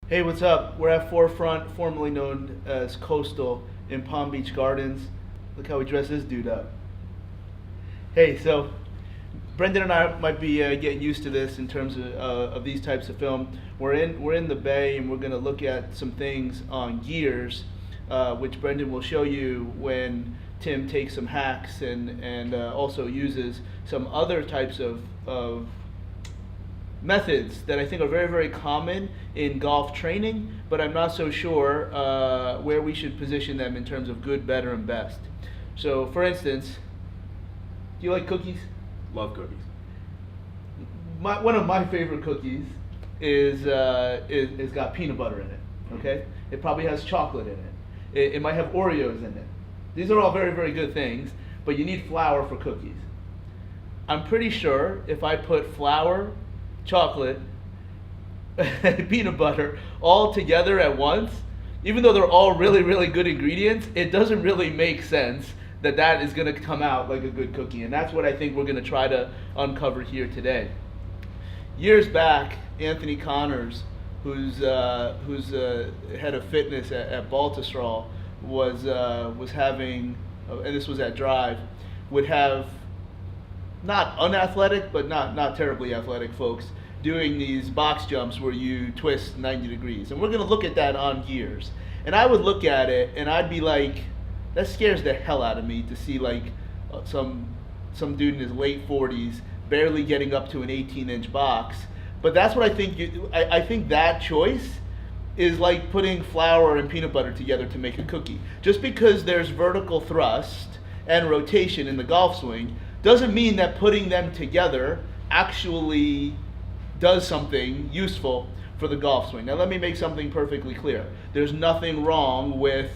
Hey, what's up? We're at Forefront, formerly known as Coastal, in Palm Beach Gardens. Look how we dress this dude up. Hey, so Brendan and I might be getting used to this in terms of these types of film. We're in the Bay, and we're going to look at some things on gears, which Brendan will show you when Tim takes some hacks and also uses some other types of methods that I think are very, very common in golf training, but I'm not so sure where we should position them in terms of good, better, and best. So, for instance, do you like cookies? Love cookies. One of my favorite cookies is got peanut butter in it. Okay, it probably has chocolate in it. It might have Oreos in it. These are all very, very good things, but you need flour for cookies. I'm pretty sure if I put flour, chocolate, peanut butter all together at once, even though they're all really, really good ingredients, it doesn't really make sense that that is going to come out like a good cookie. And that's what I think we're going to try to uncover here today. Years back, Anthony Connors, who's head of fitness at Baltusrol, was having, and this was at Drive, would have not unathletic, but not terribly athletic folks doing these box jumps where you twist 90 degrees. And we're going to look at that on gears. And I would look at it and I'd be like, that scares the hell out of me to see like some dude in his late 40s barely getting up to an 18-inch box. But that's what I think. I think that choice is like putting flour and peanut butter together to make a cookie. Just because there's vertical thrust and rotation in the golf swing doesn't mean that putting them together actually does something useful for the golf swing. Now let me make something perfectly clear. There's nothing wrong with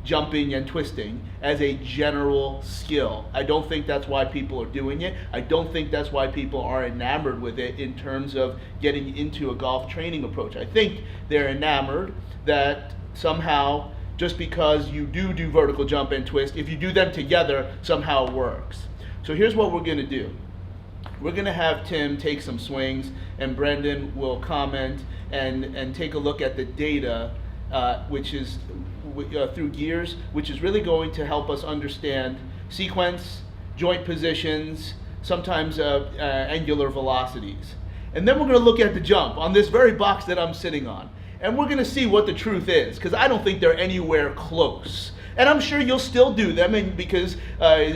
jumping and twisting as a general skill. I don't think that's why people are doing it. I don't think that's why people are enamored with it in terms of getting into a golf training approach. I think they're enamored that somehow just because you do vertical jump and twist, if you do them together, somehow it works. So here's what we're going to do. We're going to have Tim take some swings, and Brendan will comment and take a look at the data, which is through gears, which is really going to help us understand sequence, joint positions, sometimes angular velocities. And then we're going to look at the jump on this very box that I'm sitting on. And we're going to see what the truth is, because I don't think they're anywhere close. And I'm sure you'll still do them, and because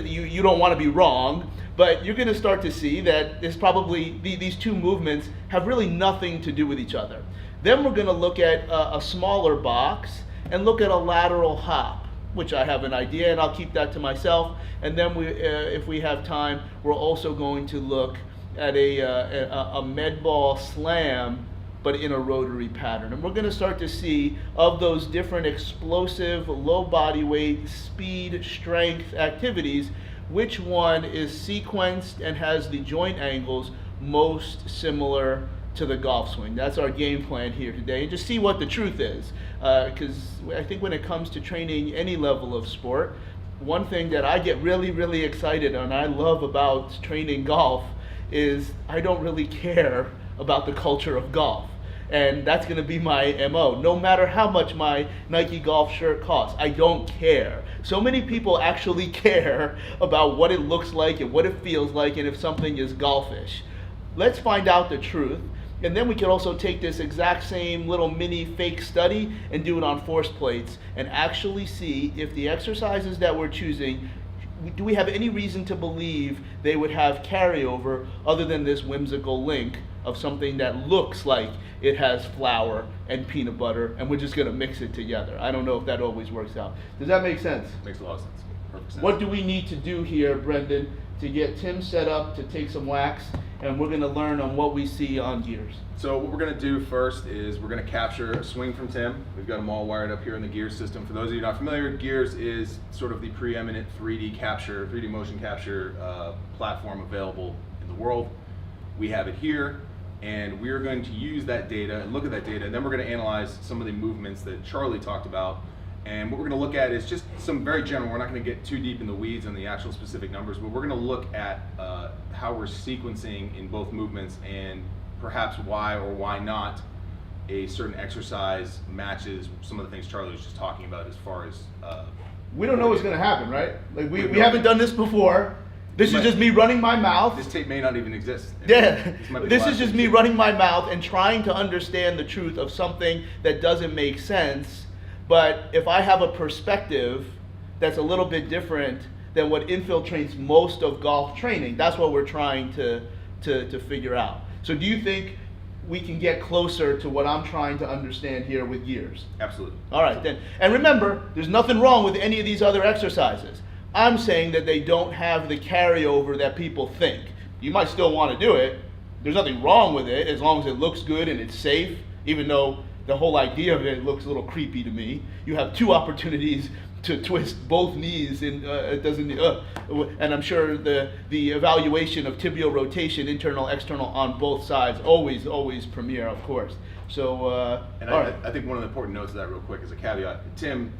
you don't want to be wrong, but you're going to start to see that there's probably these two movements have really nothing to do with each other. Then we're going to look at a smaller box and look at a lateral hop, which I have an idea, and I'll keep that to myself. And then if we have time, we're also going to look at a med ball slam, but in a rotary pattern. And we're going to start to see of those different explosive, low body weight, speed, strength activities, which one is sequenced and has the joint angles most similar to the golf swing. That's our game plan here today. And just see what the truth is. Because I think when it comes to training any level of sport, one thing that I get really, really excited and I love about training golf is I don't really care about the culture of golf. And that's going to be my MO. No matter how much my Nike golf shirt costs, I don't care. So many people actually care about what it looks like and what it feels like and if something is golfish. Let's find out the truth. And then we can also take this exact same little mini fake study and do it on force plates and actually see if the exercises that we're choosing, do we have any reason to believe they would have carryover other than this whimsical link of something that looks like it has flour and peanut butter and we're just going to mix it together. I don't know if that always works out. Does that make sense? Makes a lot of sense. Perfect sense. What do we need to do here, Brendan, to get Tim set up to take some wax, and we're going to learn on what we see on gears? So what we're going to do first is we're going to capture a swing from Tim. We've got them all wired up here in the Gears system. For those of you not familiar, Gears is sort of the preeminent 3D motion capture platform available in the world. We have it here, and we're going to use that data and look at that data, and then we're going to analyze some of the movements that Charlie talked about. And what we're going to look at is just some very general, we're not going to get too deep in the weeds on the actual specific numbers, but we're going to look at how we're sequencing in both movements and perhaps why or why not a certain exercise matches some of the things Charlie was just talking about as far as We don't know what's going to happen, right? Like we don't. haven't done this before. This is just me running my mouth. this tape may not even exist. Yeah, might be the this last is just tape. me running my mouth and trying to understand the truth of something that doesn't make sense. But if I have a perspective that's a little bit different than what infiltrates most of golf training, that's what we're trying to figure out. So do you think we can get closer to what I'm trying to understand here with gears? Absolutely. All right, then. And remember, there's nothing wrong with any of these other exercises. I'm saying that they don't have the carryover that people think. You might still want to do it. There's nothing wrong with it as long as it looks good and it's safe, even though the whole idea of it looks a little creepy to me. You have 2 opportunities to twist both knees, and it doesn't. And I'm sure the evaluation of tibial rotation, internal, external, on both sides, always premier, of course. So. And all right. I think one of the important notes of that real quick is a caveat. Tim,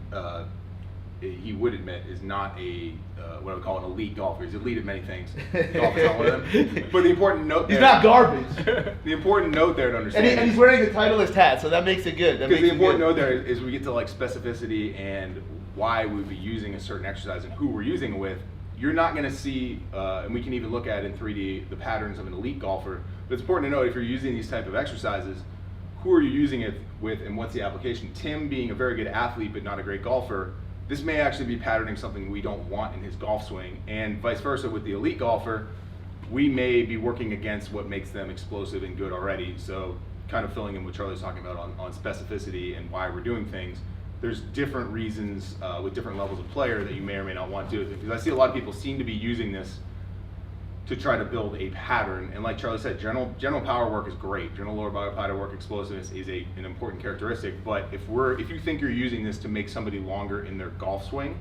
he would admit, is not a what I would call an elite golfer. He's elite at many things. Golf is not one of them. But the important note He's there, not garbage. the important note there to understand. And he's wearing a Titleist hat, so that makes it good. Because the important note there is we get to like specificity and why we would be using a certain exercise and who we're using it with. You're not going to see, and we can even look at in 3D the patterns of an elite golfer. But it's important to know if you're using these type of exercises, who are you using it with and what's the application? Tim being a very good athlete but not a great golfer, this may actually be patterning something we don't want in his golf swing, and vice versa with the elite golfer, we may be working against what makes them explosive and good already. So kind of filling in what Charlie's talking about on specificity and why we're doing things. There's different reasons with different levels of player that you may or may not want to do it. Because I see a lot of people seem to be using this to try to build a pattern. And like Charlie said, general power work is great. General lower body power work, explosiveness is an important characteristic. But if you think you're using this to make somebody longer in their golf swing,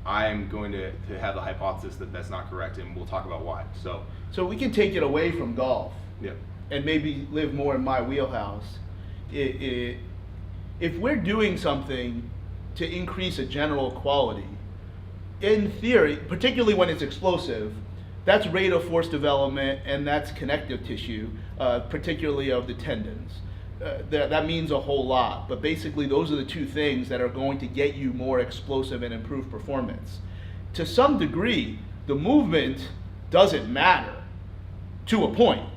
I'm going to have the hypothesis that that's not correct, and we'll talk about why. So we can take it away from golf. Yeah. And maybe live more in my wheelhouse. If we're doing something to increase a general quality, in theory, particularly when it's explosive, that's rate of force development and that's connective tissue, particularly of the tendons. That means a whole lot, but basically those are the 2 things that are going to get you more explosive and improved performance. To some degree, the movement doesn't matter to a point.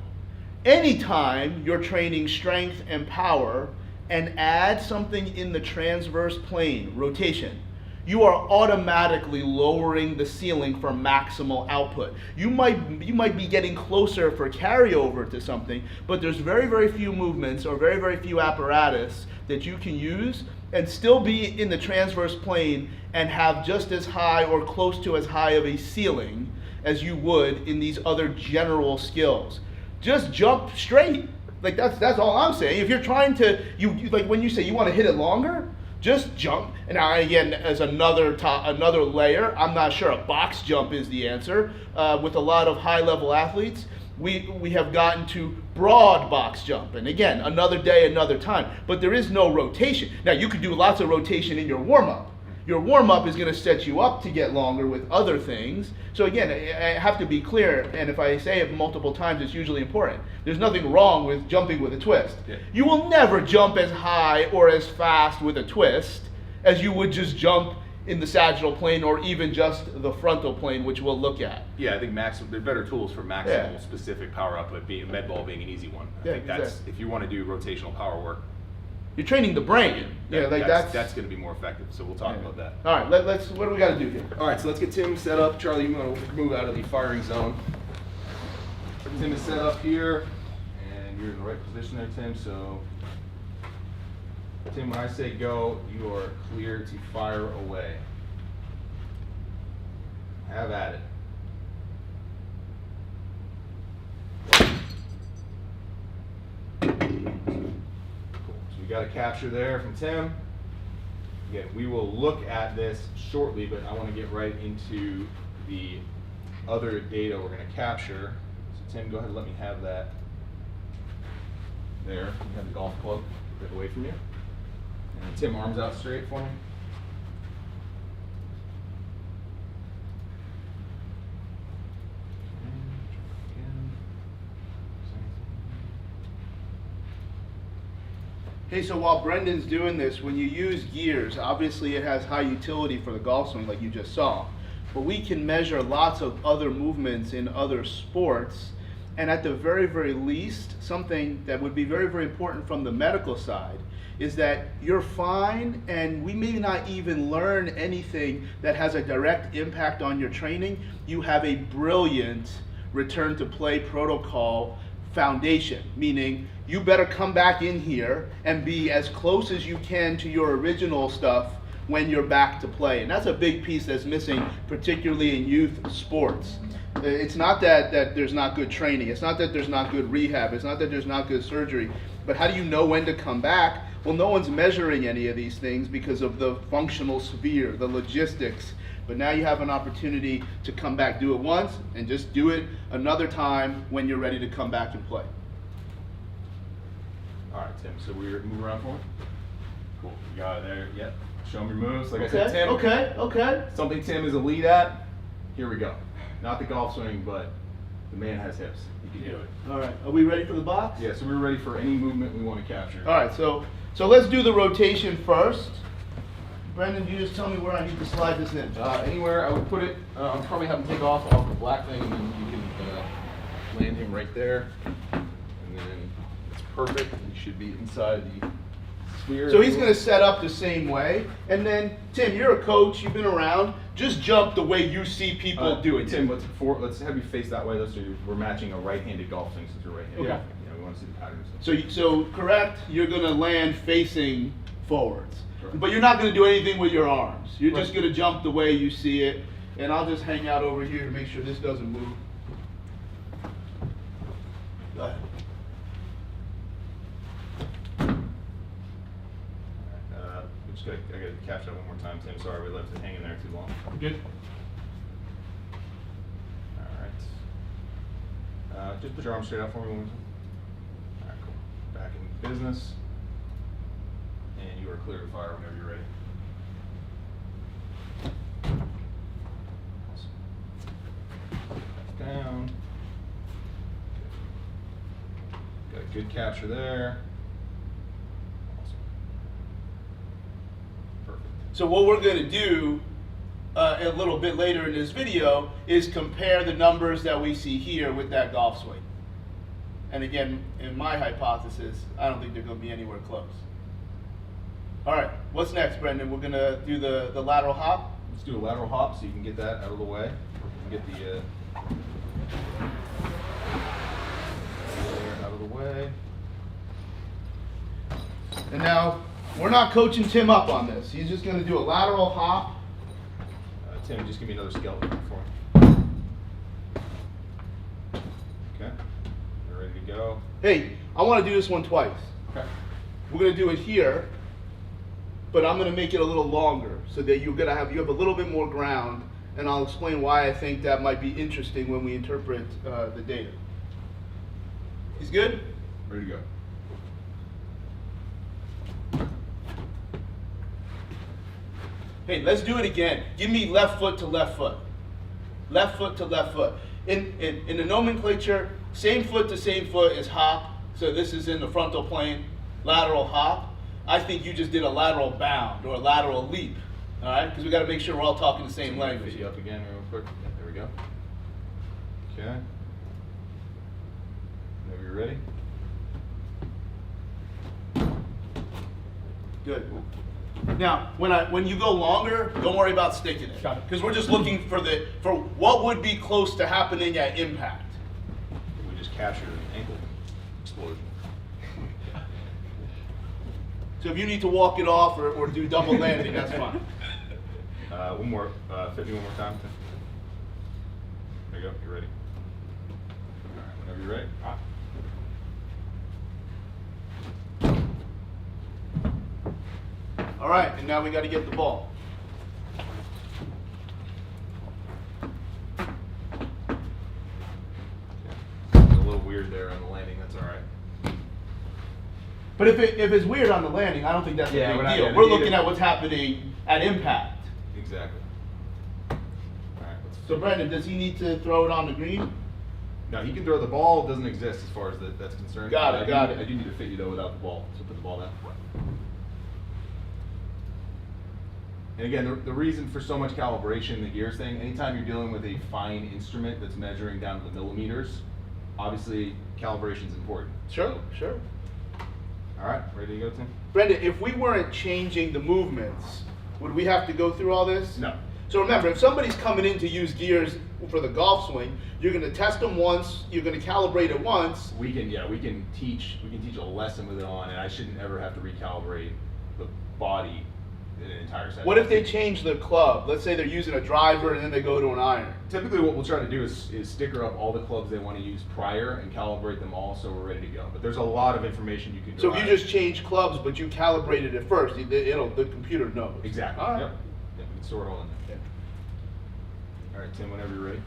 Anytime you're training strength and power and add something in the transverse plane, rotation, you are automatically lowering the ceiling for maximal output. You might be getting closer for carryover to something, but there's very, very few movements or very, very few apparatus that you can use and still be in the transverse plane and have just as high or close to as high of a ceiling as you would in these other general skills. Just jump straight. Like that's all I'm saying. If you're trying to, you like when you say you want to hit it longer, just jump. And now again, as another layer, I'm not sure a box jump is the answer. With a lot of high-level athletes, we have gotten to broad box jump. And again, another day, another time. But there is no rotation. Now you could do lots of rotation in your warm-up. Your warm-up is going to set you up to get longer with other things. So again, I have to be clear, and if I say it multiple times, it's usually important. There's nothing wrong with jumping with a twist. Yeah. You will never jump as high or as fast with a twist as you would just jump in the sagittal plane or even just the frontal plane, which we'll look at. Yeah, I think there's better tools for maximal specific power output, med ball being an easy one. I think that's, exactly. if you want to do rotational power work, You're training the brain. that's going to be more effective. So we'll talk about that. All right, let's. What do we got to do here? All right, so let's get Tim set up. Charlie, you want to move out of the firing zone. Tim is set up here, and you're in the right position there, Tim. So, Tim, when I say go, you are clear to fire away. Have at it. We got a capture there from Tim. Again, we will look at this shortly, but I want to get right into the other data we're going to capture. So Tim, go ahead and let me have that there. You have the golf club, get that away from you. And Tim, arms out straight for me. Hey, so while Brendan's doing this, when you use gears, obviously it has high utility for the golf swing like you just saw. But we can measure lots of other movements in other sports. And at the very, very least, something that would be very, very important from the medical side is that you're fine and we may not even learn anything that has a direct impact on your training. You have a brilliant return to play protocol foundation, meaning you better come back in here and be as close as you can to your original stuff when you're back to play. And that's a big piece that's missing, particularly in youth sports. It's not that there's not good training. It's not that there's not good rehab. It's not that there's not good surgery. But how do you know when to come back? Well, no one's measuring any of these things because of the functional sphere, the logistics. But now you have an opportunity to come back, do it once, and just do it another time when you're ready to come back and play. All right, Tim, so we're move around for me. Cool, you got it there, yep. Show him your moves, like I said, Tim. Okay. Something Tim is elite at, here we go. Not the golf swing, but the man has hips. He can do it. All right, are we ready for the box? Yeah, so we're ready for any movement we want to capture. All right, so let's do the rotation first. Brendan, you just tell me where I need to slide this in. Anywhere I would put it, I'll probably have him take off the black thing, and then you can land him right there. And then it's perfect. You should be inside the sphere. So he's going to set up the same way. And then, Tim, you're a coach. You've been around. Just jump the way you see people do it. Tim, let's have you face that way. We're matching a right-handed golf swing since you're right-handed. Okay. We want to see the patterns. So correct, you're going to land facing forwards. Correct. But you're not going to do anything with your arms. You're just going to jump the way you see it. And I'll just hang out over here to make sure this doesn't move. Go ahead. I gotta catch that one more time, Tim. Sorry, we left it hanging there too long. Good. All right. Just put your arms straight out for me one more time. All right, cool. Back in business. And you are clear to fire whenever you're ready. Awesome. Back down. Got a good capture there. Awesome. Perfect. So what we're going to do a little bit later in this video is compare the numbers that we see here with that golf swing. And again, in my hypothesis, I don't think they're going to be anywhere close. All right, what's next, Brendan? We're going to do the lateral hop? Let's do a lateral hop so you can get that out of the way. Get the out of the way. And now, we're not coaching Tim up on this. He's just going to do a lateral hop. Tim, just give me another skeleton for me. Okay, you're ready to go. Hey, I want to do this one twice. Okay. We're going to do it here, but I'm going to make it a little longer so that you have a little bit more ground, and I'll explain why I think that might be interesting when we interpret the data. He's good? Ready to go. Hey, let's do it again. Give me left foot to left foot. Left foot to left foot. In the nomenclature, same foot to same foot is hop. So this is in the frontal plane, lateral hop. I think you just did a lateral bound or a lateral leap. All right? Because we got to make sure we're all talking the same language. Pick you up again real quick. Yeah, there we go. Okay. Whenever you're ready. Good. Now, when you go longer, don't worry about sticking it, because we're just looking for what would be close to happening at impact. We just captured an ankle explosion. So if you need to walk it off or do double landing, that's fine. One more, 50 one more time. There you go. You're ready. All right. Whenever you're ready. All right, and now we got to get the ball. A little weird there on the landing. That's all right. But if it's weird on the landing, I don't think that's a big deal. We're looking at what's happening at impact. Exactly. All right. So Brendan, does he need to throw it on the green? No, he can throw the ball. Doesn't exist as far as that's concerned. Got it. I do need to fit you though without the ball. So put the ball down. And again, the reason for so much calibration in the gears thing, anytime you're dealing with a fine instrument that's measuring down to the millimeters, obviously calibration is important. Sure, sure. All right, ready to go, Tim? Brendan, if we weren't changing the movements, would we have to go through all this? No. So remember, if somebody's coming in to use gears for the golf swing, you're going to test them once, you're going to calibrate it once. We can teach a lesson with it on, and I shouldn't ever have to recalibrate the body in an entire session. What if they change the club? Let's say they're using a driver and then they go to an iron. Typically what we'll try to do is sticker up all the clubs they want to use prior and calibrate them all so we're ready to go. But there's a lot of information you can So if derive. you just change clubs, but you calibrated it first, the computer knows. Exactly. All right. Yep. Yep. We can store it all in there. All right, Tim, whenever you're ready.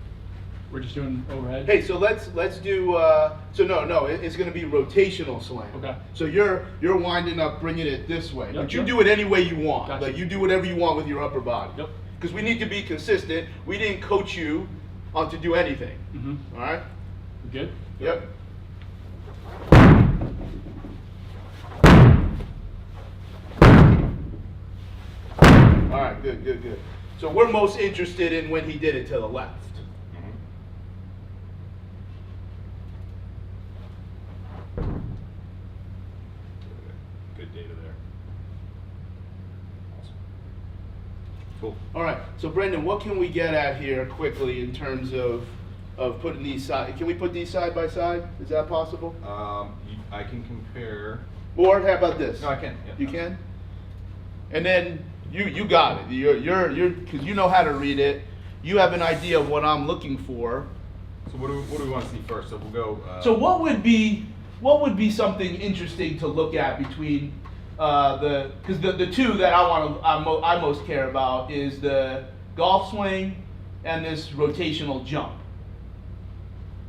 We're just doing overhead. Hey, so let's do. It's going to be rotational slam. Okay. So you're winding up, bringing it this way, Yep, but you yep. do it any way you want. Gotcha. Like you do whatever you want with your upper body. Yep. Because we need to be consistent. We didn't coach you on to do anything. Mm-hmm. All right. We good? Yep. All right. Good. Good. Good. So we're most interested in when he did it to the left. Good data there. Awesome. Cool. All right. So Brendan, what can we get at here quickly in terms of putting these side? Can we put these side by side? Is that possible? I can compare. Or how about this? No, I can. Yeah. You can. And then you got it. You're because you know how to read it. You have an idea of what I'm looking for. So what do we want to see first? So we'll go. So what would be something interesting to look at between because the two that I most care about is the golf swing and this rotational jump.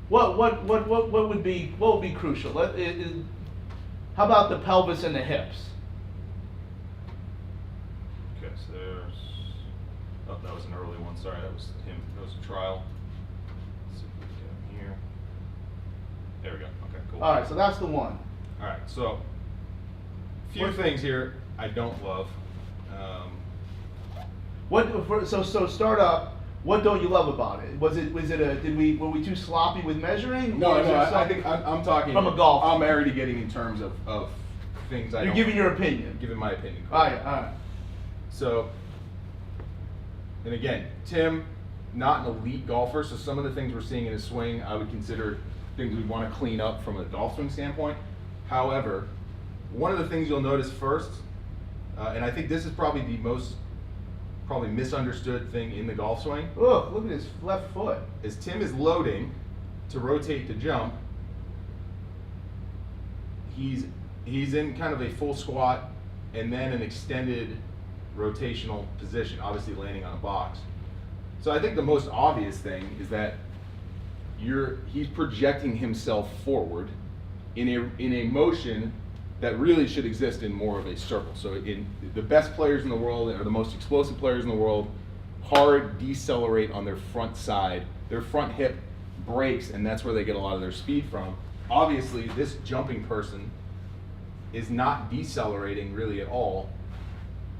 What would be crucial? How about the pelvis and the hips? Okay, so there's. Oh, that was an early one. Sorry, that was him. That was a trial. Let's see if we can get him here. There we go. Okay, cool. All right, so that's the one. All right, so few things here I don't love. So start up. What don't you love about it? Were we too sloppy with measuring? No, Or is there I something- think I'm talking From a golf. I'm already getting in terms of things I You're don't. giving your opinion. Giving my opinion. All right, all right. So, and again, Tim, not an elite golfer, so some of the things we're seeing in his swing, I would consider things we'd want to clean up from a golf swing standpoint. However, one of the things you'll notice first, and I think this is probably the most misunderstood thing in the golf swing, Look at his left foot. is Tim is loading to rotate to jump. He's in kind of a full squat and then an extended rotational position, obviously landing on a box. So I think the most obvious thing is that he's projecting himself forward in a motion that really should exist in more of a circle. So in the best players in the world, or the most explosive players in the world, hard decelerate on their front side. Their front hip breaks, and that's where they get a lot of their speed from. Obviously, this jumping person is not decelerating really at all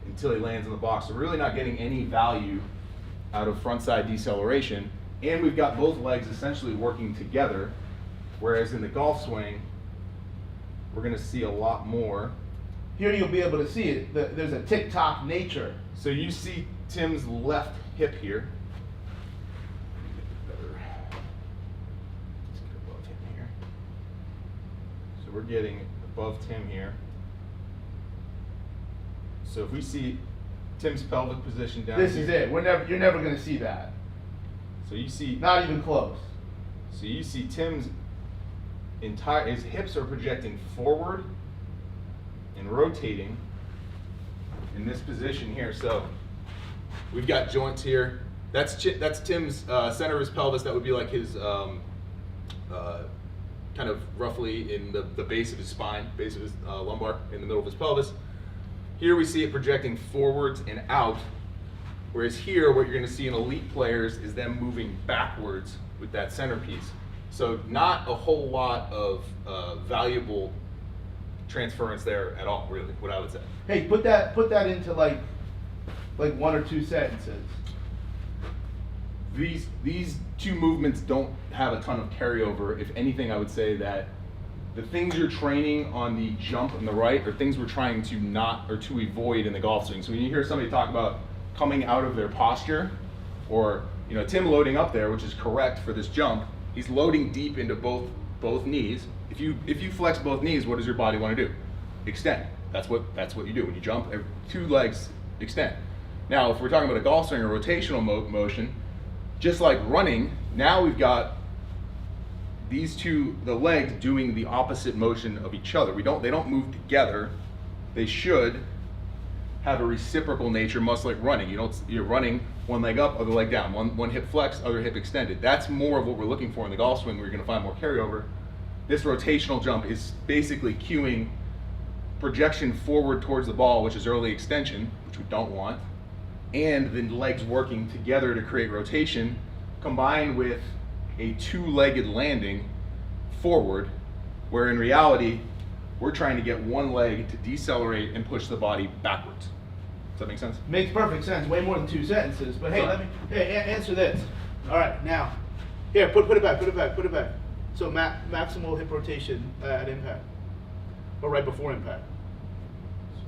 until he lands in the box. So we're really not getting any value out of front side deceleration. And we've got both legs essentially working together, whereas in the golf swing, we're going to see a lot more. Here you'll be able to see it. There's a tick-tock nature. So you see Tim's left hip here. Let's get above him here. So we're getting above Tim here. So if we see Tim's pelvic position down This here. is it. You're never going to see that. So you see Not even close. So you see Tim's his hips are projecting forward and rotating in this position here. So we've got joints here. That's Tim's center of his pelvis. That would be like his kind of roughly in the base of his spine, base of his lumbar, in the middle of his pelvis. Here we see it projecting forwards and out. Whereas here, what you're going to see in elite players is them moving backwards with that centerpiece. So not a whole lot of valuable transference there at all, really, what I would say. Hey, put that into like Like 1 or 2 sentences. These two movements don't have a ton of carryover. If anything, I would say that the things you're training on the jump and the right are things we're trying to not or to avoid in the golf swing. So when you hear somebody talk about coming out of their posture, or Tim loading up there, which is correct for this jump, he's loading deep into both knees. If you flex both knees, what does your body want to do? Extend. That's what you do when you jump. 2 legs extend. Now, if we're talking about a golf swing or rotational motion, just like running, now we've got these the legs doing the opposite motion of each other. They don't move together. They should have a reciprocal nature, much like running. You're running one leg up, other leg down, one hip flex, other hip extended. That's more of what we're looking for in the golf swing, where you're going to find more carryover. This rotational jump is basically cueing projection forward towards the ball, which is early extension, which we don't want, and the legs working together to create rotation, combined with a 2-legged landing forward, where in reality, we're trying to get one leg to decelerate and push the body backwards. Does that make sense? Makes perfect sense. Way more than 2 sentences. But hey, answer this. All right, now, here, put it back. So maximal hip rotation at impact, or right before impact.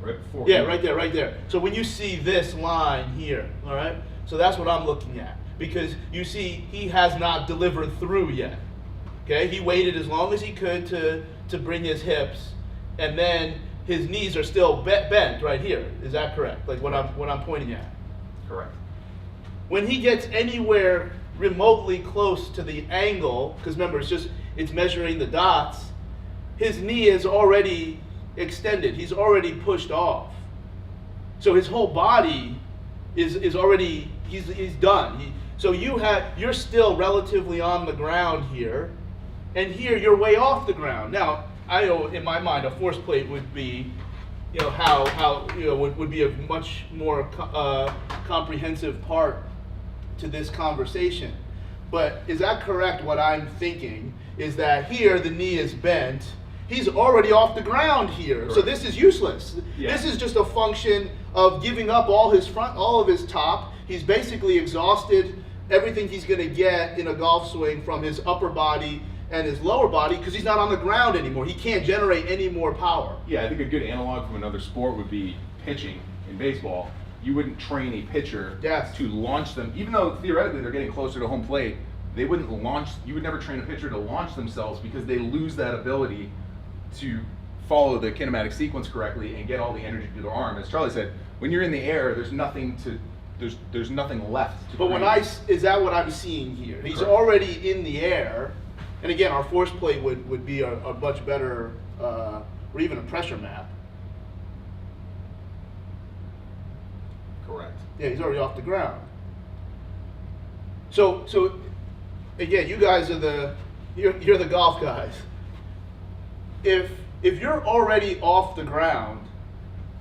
Right before. Yeah, right there. So when you see this line here, all right, so that's what I'm looking at, because you see he has not delivered through yet. Okay, he waited as long as he could to bring his hips, and then his knees are still bent right here. Is that correct? Like what I'm pointing at? Correct. When he gets anywhere remotely close to the angle, because remember it's measuring the dots, his knee is already extended. He's already pushed off. So his whole body is already he's done. So you're still relatively on the ground here, and here you're way off the ground. Now, I know in my mind a force plate would be, would be a much more comprehensive part to this conversation. But is that correct? What I'm thinking is that here the knee is bent. He's already off the ground here. Correct. So this is useless. Yeah. This is just a function of giving up all of his top. He's basically exhausted everything he's going to get in a golf swing from his upper body and his lower body, because he's not on the ground anymore. He can't generate any more power. Yeah, I think a good analog from another sport would be pitching in baseball. You wouldn't train a pitcher Yes. to launch them, even though theoretically they're getting closer to home plate. You would never train a pitcher to launch themselves, because they lose that ability to follow the kinematic sequence correctly and get all the energy to their arm. As Charlie said, when you're in the air, there's nothing left to But is that what I'm seeing here? He's Correct. already in the air, and again, our force plate would be a much better, or even a pressure map. Correct. Yeah, he's already off the ground. So again, you guys are you're the golf guys. If you're already off the ground,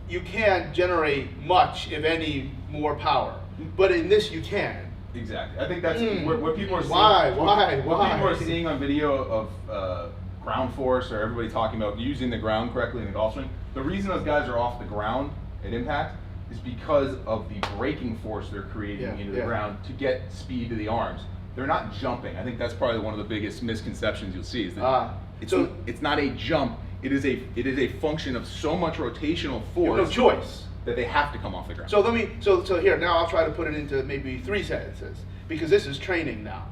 you can't generate much, if any, more power. But in this, you can. Exactly. I think that's what people are seeing. Why? What people are seeing on video of ground force, or everybody talking about using the ground correctly in the golf swing. The reason those guys are off the ground at impact is because of the braking force they're creating into the ground to get speed to the arms. They're not jumping. I think that's probably one of the biggest misconceptions you'll see, is that it's not a jump. It is a function of so much rotational force. No choice. That they have to come off the ground. So here, now I'll try to put it into maybe 3 sentences, because this is training now.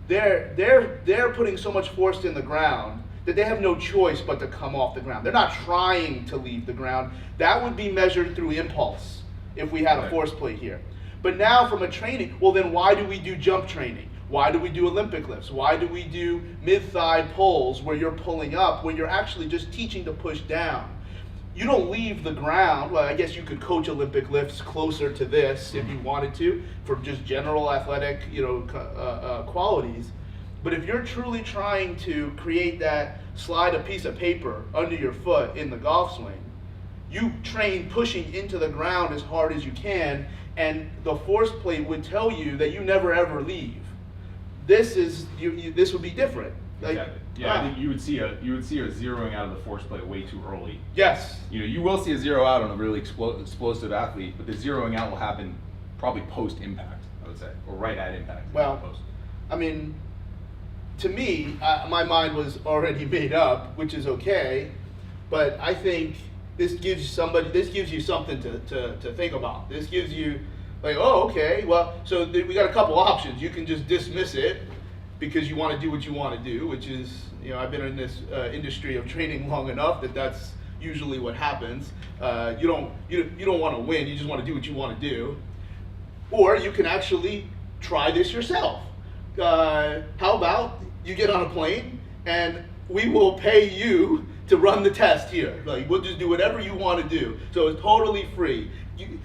They're putting so much force in the ground that they have no choice but to come off the ground. They're not trying to leave the ground. That would be measured through impulse if we had a force plate here. But now from a training, well then why do we do jump training? Why do we do Olympic lifts? Why do we do mid-thigh pulls where you're pulling up, when you're actually just teaching to push down? You don't leave the ground. Well, I guess you could coach Olympic lifts closer to this if you wanted to, for just general athletic, qualities. But if you're truly trying to create that, slide a piece of paper under your foot in the golf swing, you train pushing into the ground as hard as you can, and the force plate would tell you that you never ever leave. This would be different. Like, Exactly. Yeah, I think you would see a zeroing out of the force play way too early. Yes. You know, you will see a zero out on a really explosive athlete, but the zeroing out will happen probably post impact, I would say, or right at impact. Well, post. I mean, to me, my mind was already made up, which is okay, but I think this gives you something to think about. This gives you, like, oh, okay, well, so we got a couple options. You can just dismiss it because you want to do what you want to do, which is, you know, I've been in this industry of training long enough that that's usually what happens. You don't want to win, you just want to do what you want to do. Or you can actually try this yourself. How about you get on a plane and we will pay you to run the test here. Like, we'll just do whatever you want to do. So it's totally free.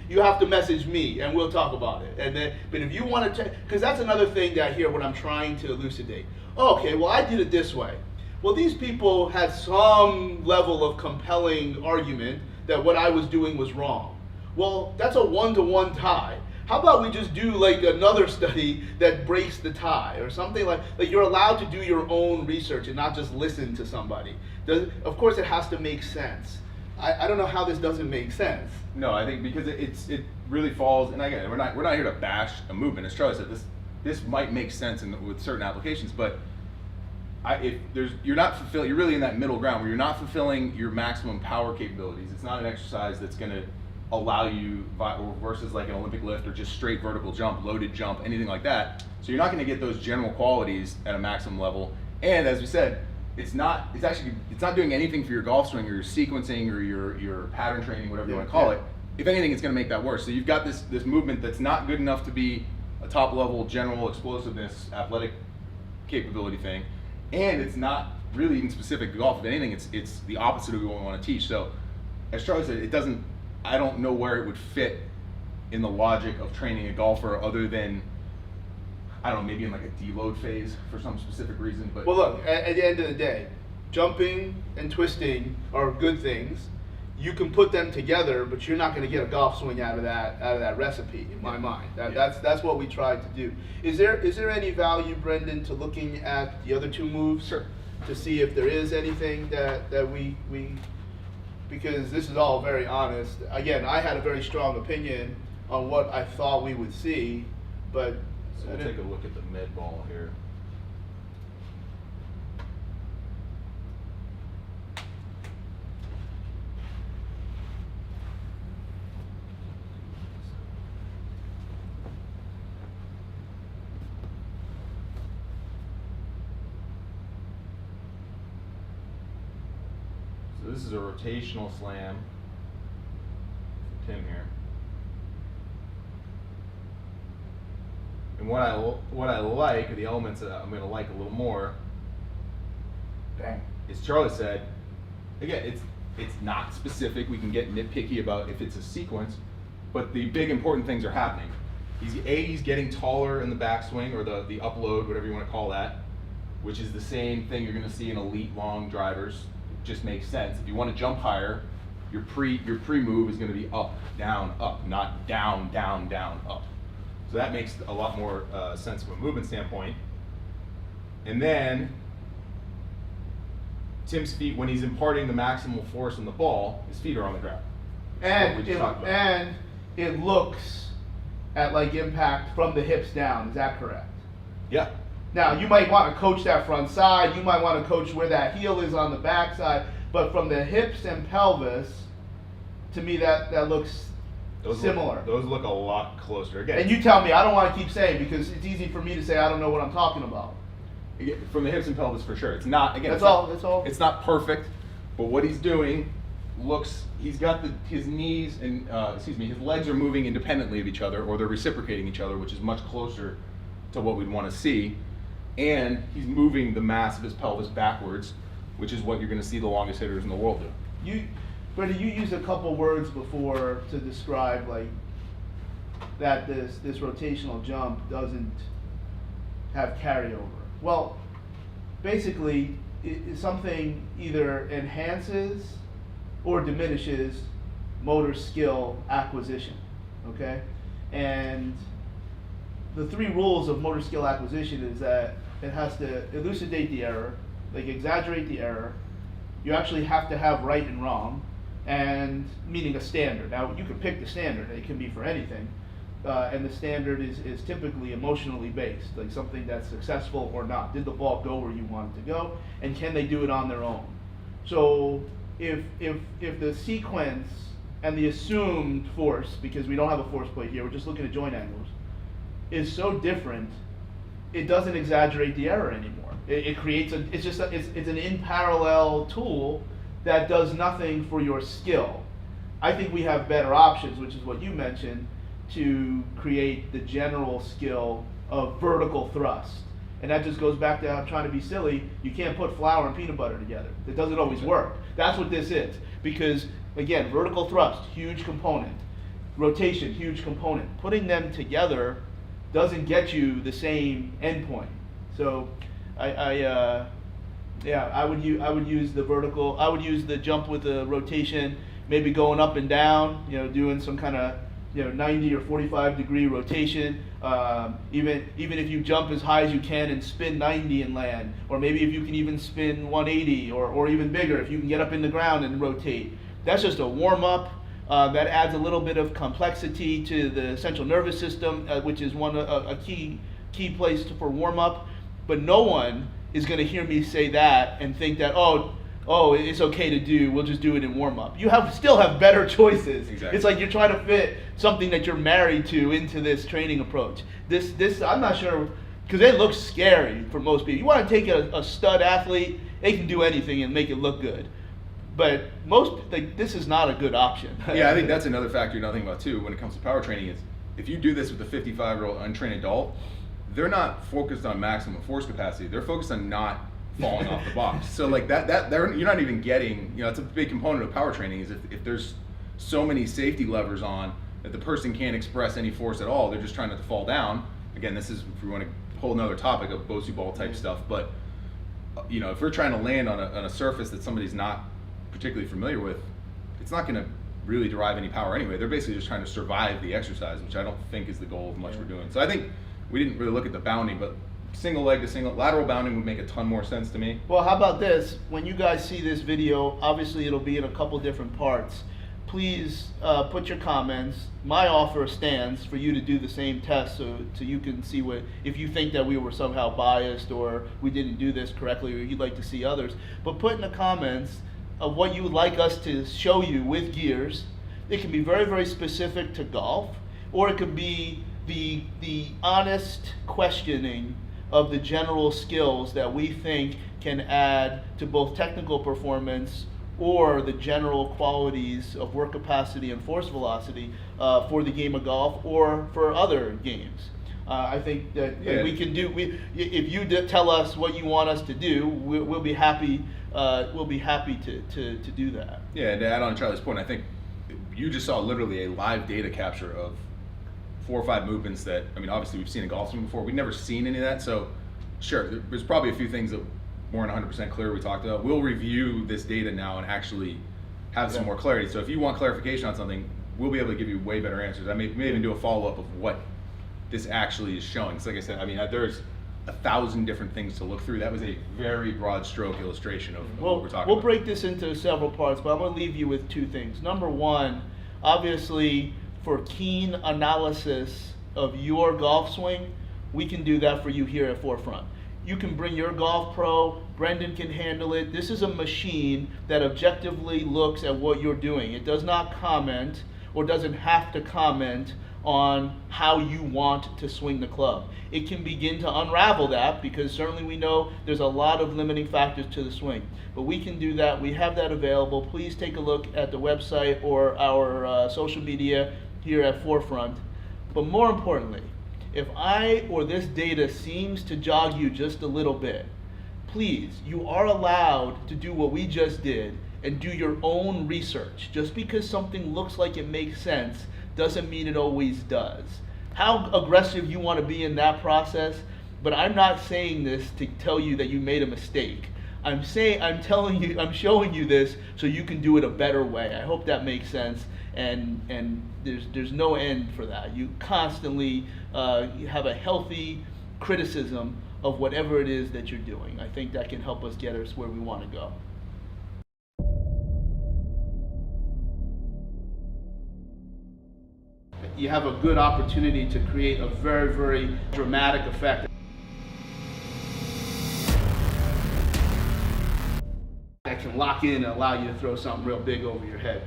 You have to message me and we'll talk about it. And then, but if you want to, because that's another thing that I hear when I'm trying to elucidate. Oh, okay, well, I did it this way. Well, these people had some level of compelling argument that what I was doing was wrong. Well, that's a 1-to-1 tie. How about we just do like another study that breaks the tie or something like you're allowed to do your own research and not just listen to somebody. Of course, it has to make sense. I don't know how this doesn't make sense. No, I think because it really falls, and again, we're not here to bash a movement. As Charlie said, this might make sense with certain applications, but you're really in that middle ground where you're not fulfilling your maximum power capabilities. It's not an exercise that's going to allow you versus like an Olympic lift or just straight vertical jump, loaded jump, anything like that. So you're not going to get those general qualities at a maximum level. And as we said, it's not doing anything for your golf swing or your sequencing or your pattern training, whatever you want to call it. If anything, it's going to make that worse. So you've got this movement that's not good enough to be a top level general explosiveness athletic capability thing, and it's not really even specific to golf. If anything, it's the opposite of what we want to teach. So as Charlie said, I don't know where it would fit in the logic of training a golfer other than, I don't know, maybe in like a deload phase for some specific reason. But well, look, at the end of the day, jumping and twisting are good things. You can put them together, but you're not going to get a golf swing out of that recipe, in my mind. That's what we tried to do. Is there any value, Brendan, to looking at the other two moves? Sure. To see if there is anything that we because this is all very honest. Again, I had a very strong opinion on what I thought we would see, but So we'll take a look at the med ball here. So this is a rotational slam from Tim here. And what I like, or the elements that I'm going to like a little more, is Charlie said, again, it's not specific. We can get nitpicky about if it's a sequence, but the big important things are happening. He's getting taller in the backswing, or the upload, whatever you want to call that, which is the same thing you're going to see in elite long drivers. It just makes sense. If you want to jump higher, your pre-move is going to be up, not down, down, down, up. So that makes a lot more sense from a movement standpoint. And then Tim's feet, when he's imparting the maximal force on the ball, his feet are on the ground. And it looks at like impact from the hips down. Is that correct? Yeah. Now you might want to coach that front side. You might want to coach where that heel is on the back side. But from the hips and pelvis, to me that looks similar. Those look a lot closer. Again, and you tell me. I don't want to keep saying because it's easy for me to say I don't know what I'm talking about. From the hips and pelvis for sure. It's not, again, That's all. It's not perfect, but what he's doing he's got his knees and, his legs are moving independently of each other, or they're reciprocating each other, which is much closer to what we'd want to see. And he's moving the mass of his pelvis backwards, which is what you're going to see the longest hitters in the world do. Brenda, you used a couple words before to describe like that this rotational jump doesn't have carryover. Well, basically, something either enhances or diminishes motor skill acquisition, okay? And the three rules of motor skill acquisition is that it has to elucidate the error, like exaggerate the error. You actually have to have right and wrong, and meaning a standard. Now you can pick the standard; it can be for anything, and the standard is typically emotionally based, like something that's successful or not. Did the ball go where you want it to go, and can they do it on their own? So if the sequence and the assumed force, because we don't have a force plate here, we're just looking at joint angles, is so different, it doesn't exaggerate the error anymore. It creates it's an in parallel tool that does nothing for your skill. I think we have better options, which is what you mentioned, to create the general skill of vertical thrust. And that just goes back to, I'm trying to be silly, you can't put flour and peanut butter together. It doesn't always work. That's what this is. Because, again, vertical thrust, huge component. Rotation, huge component. Putting them together doesn't get you the same endpoint. So, I would use the vertical. I would use the jump with the rotation, maybe going up and down. Doing some kind of 90 or 45 degree rotation. Even if you jump as high as you can and spin 90 and land, or maybe if you can even spin 180 or even bigger, if you can get up in the ground and rotate. That's just a warm up. That adds a little bit of complexity to the central nervous system, which is a key place for warm up. But no one is going to hear me say that and think that, oh, it's okay to do, we'll just do it in warm up. You still have better choices. Exactly. It's like you're trying to fit something that you're married to into this training approach. This I'm not sure, because it looks scary for most people. You want to take a stud athlete, they can do anything and make it look good. But this is not a good option. Yeah, I think that's another factor you're not thinking about too when it comes to power training is if you do this with a 55-year-old untrained adult, they're not focused on maximum force capacity. They're focused on not falling off the box. So like you're not even getting, it's a big component of power training is if there's so many safety levers on that the person can't express any force at all, they're just trying not to fall down. Again, this is, if we want to hold another topic of Bosu ball type stuff, but if we're trying to land on a surface that somebody's not particularly familiar with, it's not going to really derive any power anyway. They're basically just trying to survive the exercise, which I don't think is the goal of much we're doing. So I think we didn't really look at the bounding, but single leg to single lateral bounding would make a ton more sense to me. Well, how about this? When you guys see this video, obviously it'll be in a couple different parts. Please put your comments. My offer stands for you to do the same test so you can see if you think that we were somehow biased or we didn't do this correctly or you'd like to see others. But put in the comments of what you would like us to show you with gears. It can be very, very specific to golf, or it could be the honest questioning of the general skills that we think can add to both technical performance or the general qualities of work capacity and force velocity for the game of golf or for other games. I think that we can do. If you tell us what you want us to do, we'll be happy. We'll be happy to do that. Yeah, and to add on Charlie's point, I think you just saw literally a live data capture of 4 or 5 movements that, obviously we've seen a golf swing before. We've never seen any of that, so sure, there's probably a few things that weren't 100% clear we talked about. We'll review this data now and actually have some more clarity. So if you want clarification on something, we'll be able to give you way better answers. I may even do a follow-up of what this actually is showing. So like I said, there's 1,000 different things to look through. That was a very broad stroke illustration of what we're talking about. We'll break this into several parts, but I'm going to leave you with 2 things. Number one, obviously, for keen analysis of your golf swing, we can do that for you here at Forefront. You can bring your golf pro, Brendan can handle it. This is a machine that objectively looks at what you're doing. It does not comment or doesn't have to comment on how you want to swing the club. It can begin to unravel that because certainly we know there's a lot of limiting factors to the swing. But we can do that. We have that available. Please take a look at the website or our social media here at Forefront. But more importantly, if I or this data seems to jog you just a little bit, please, you are allowed to do what we just did and do your own research. Just because something looks like it makes sense doesn't mean it always does. How aggressive you want to be in that process, but I'm not saying this to tell you that you made a mistake. I'm showing you this so you can do it a better way. I hope that makes sense. And there's no end for that. You constantly have a healthy criticism of whatever it is that you're doing. I think that can help us get us where we want to go. You have a good opportunity to create a very, very dramatic effect that can lock in and allow you to throw something real big over your head.